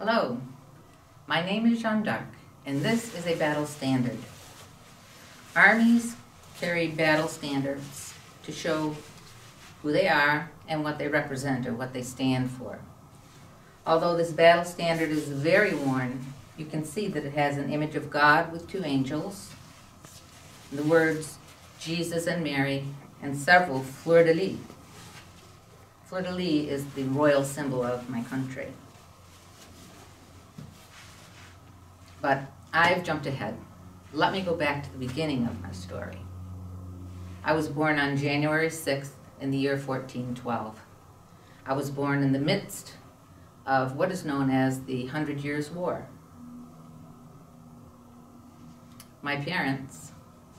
Hello, my name is Joan, and this is a battle standard. Armies carry battle standards to show who they are and what they represent or what they stand for. Although this battle standard is very worn, you can see that it has an image of God with two angels, the words Jesus and Mary, and several fleur-de-lis. Fleur-de-lis is the royal symbol of my country. But I've jumped ahead. Let me go back to the beginning of my story. I was born on January 6th in the year 1412. I was born in the midst of what is known as the 100 Years' War. My parents,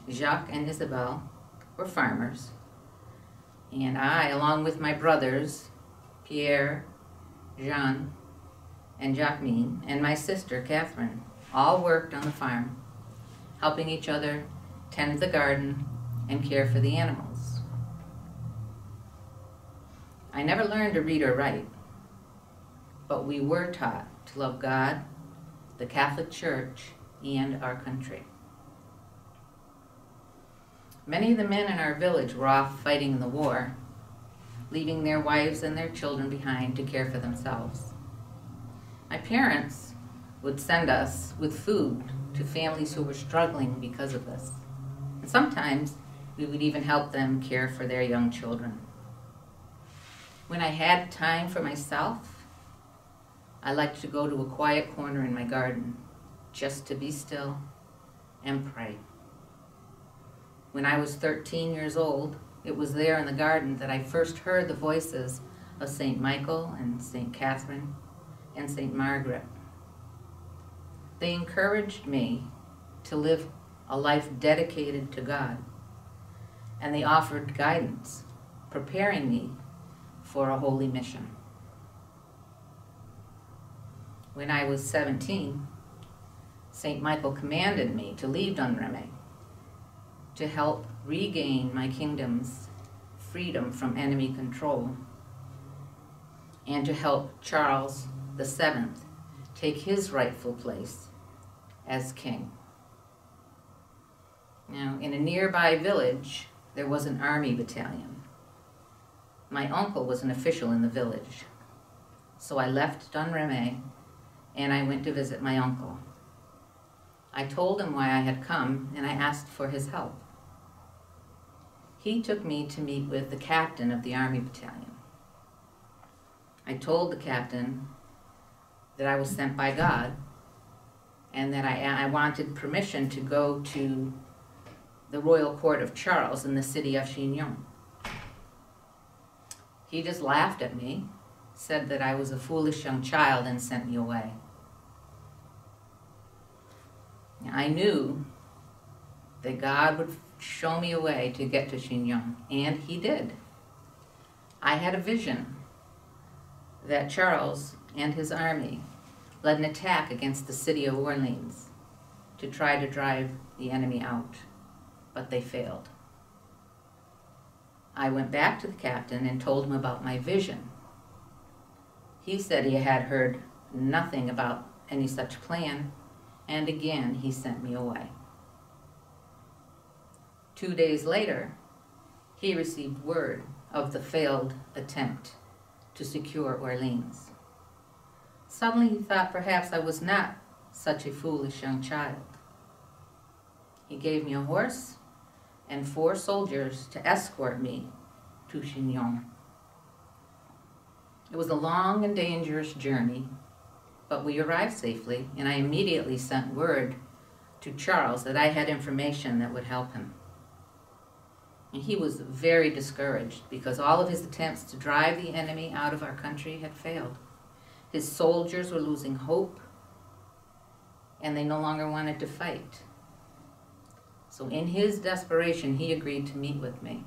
Jacques and Isabelle, were farmers, and I, along with my brothers, Pierre, Jean, and Jacqueline, and my sister, Catherine, all worked on the farm, helping each other tend the garden and care for the animals. I never learned to read or write, but we were taught to love God, the Catholic Church, and our country. Many of the men in our village were off fighting in the war, leaving their wives and their children behind to care for themselves. My parents would send us with food to families who were struggling because of this. And sometimes we would even help them care for their young children. When I had time for myself, I liked to go to a quiet corner in my garden just to be still and pray. When I was 13 years old, it was there in the garden that I first heard the voices of St. Michael and St. Catherine and St. Margaret. They encouraged me to live a life dedicated to God, and they offered guidance, preparing me for a holy mission. When I was 17, St. Michael commanded me to leave Domremy to help regain my kingdom's freedom from enemy control and to help Charles VII take his rightful place as king. Now, in a nearby village, there was an army battalion. My uncle was an official in the village, so I left Domremy and I went to visit my uncle. I told him why I had come and I asked for his help. He took me to meet with the captain of the army battalion. I told the captain that I was sent by God and that I wanted permission to go to the royal court of Charles in the city of Chinon. He just laughed at me, said that I was a foolish young child, and sent me away. I knew that God would show me a way to get to Chinon, and he did. I had a vision that Charles and his army led an attack against the city of Orleans to try to drive the enemy out, but they failed. I went back to the captain and told him about my vision. He said he had heard nothing about any such plan, and again he sent me away. 2 days later, he received word of the failed attempt to secure Orleans. Suddenly he thought perhaps I was not such a foolish young child. He gave me a horse and 4 soldiers to escort me to Chinon. It was a long and dangerous journey, but we arrived safely, and I immediately sent word to Charles that I had information that would help him. And he was very discouraged because all of his attempts to drive the enemy out of our country had failed. His soldiers were losing hope, and they no longer wanted to fight. So in his desperation, he agreed to meet with me.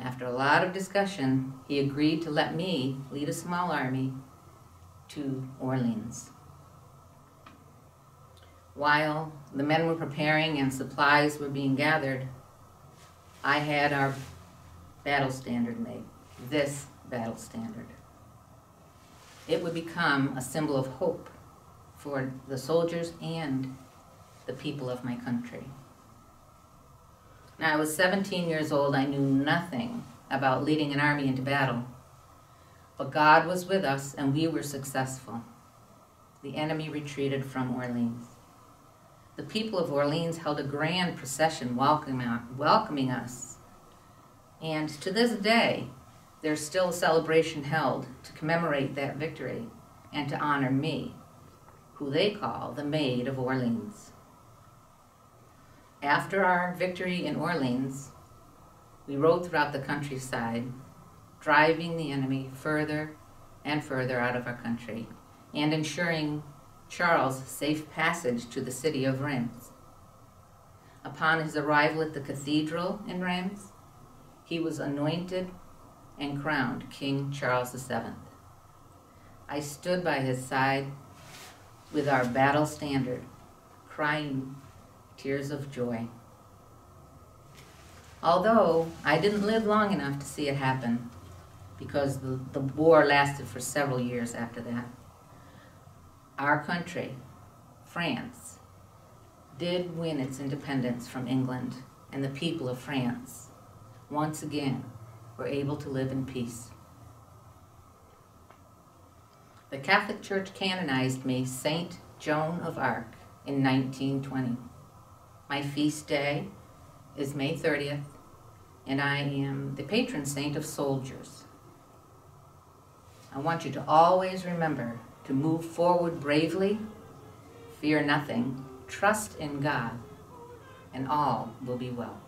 After a lot of discussion, he agreed to let me lead a small army to Orleans. While the men were preparing and supplies were being gathered, I had our battle standard made, this battle standard. it would become a symbol of hope for the soldiers and the people of my country. Now, I was 17 years old. I knew nothing about leading an army into battle. But God was with us, and we were successful. The enemy retreated from Orleans. The people of Orleans held a grand procession welcoming us. And to this day, there's still a celebration held to commemorate that victory and to honor me, who they call the Maid of Orleans. After our victory in Orleans, we rode throughout the countryside, driving the enemy further and further out of our country and ensuring Charles' safe passage to the city of Reims. Upon his arrival at the cathedral in Reims, he was anointed and crowned King Charles VII. I stood by his side with our battle standard, crying tears of joy. Although I didn't live long enough to see it happen, because the war lasted for several years after that, our country, France, did win its independence from England, and the people of France, once again, were able to live in peace. The Catholic Church canonized me Saint Joan of Arc in 1920. My feast day is May 30th, and I am the patron saint of soldiers. I want you to always remember to move forward bravely, fear nothing, trust in God, and all will be well.